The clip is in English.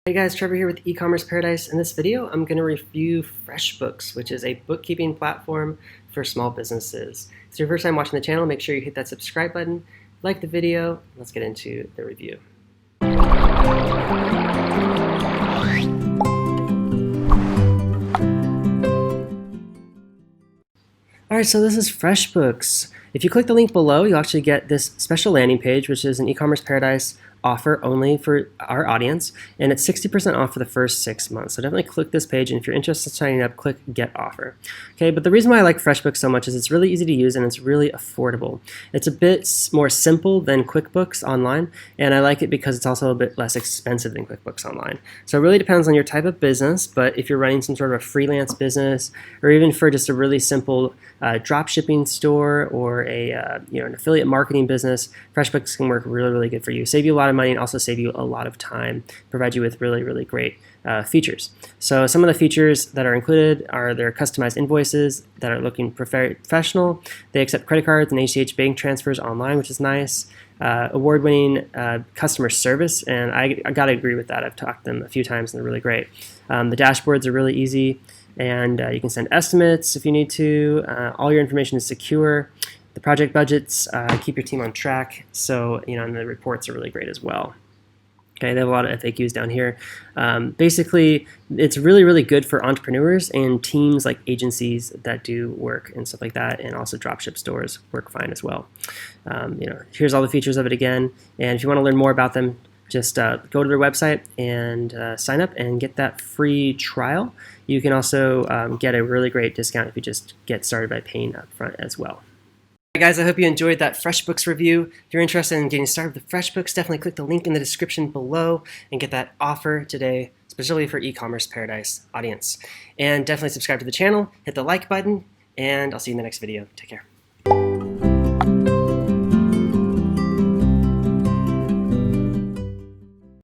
Hey guys, Trevor here with Ecommerce Paradise. In this video, I'm going to review Freshbooks, which is a bookkeeping platform for small businesses. If it's your first time watching the channel, make sure you hit that subscribe button, like the video. Let's get into the review. Alright, so this is Freshbooks. If you click the link below, you'll actually get this special landing page, which is an Ecommerce Paradise offer only for our audience, and it's 60% off for the first 6 months. So definitely click this page, and if you're interested in signing up, click Get Offer. Okay, but the reason why I like Freshbooks so much is it's really easy to use and it's really affordable. It's a bit more simple than QuickBooks Online, and I like it because it's also a bit less expensive than QuickBooks Online. So it really depends on your type of business, but if you're running some sort of a freelance business, or even for just a really simple dropshipping store or an affiliate marketing business, FreshBooks can work really, really good for you. Save you a lot of money and also save you a lot of time, provide you with really, really great features. So some of the features that are included are their customized invoices that are looking professional. They accept credit cards and ACH bank transfers online, which is nice. Award-winning customer service, and I gotta agree with that. I've talked to them a few times and they're really great. The dashboards are really easy, and you can send estimates if you need to. All your information is secure. The project budgets keep your team on track, so and the reports are really great as well. Okay, they have a lot of FAQs down here. Basically, it's really, really good for entrepreneurs and teams like agencies that do work and stuff like that, and also dropship stores work fine as well. Here's all the features of it again, and if you want to learn more about them, just go to their website and sign up and get that free trial. You can also get a really great discount if you just get started by paying up front as well. Hey guys, I hope you enjoyed that FreshBooks review. If you're interested in getting started with the FreshBooks, definitely click the link in the description below and get that offer today, especially for Ecommerce Paradise audience. And definitely subscribe to the channel, hit the like button, and I'll see you in the next video. Take care.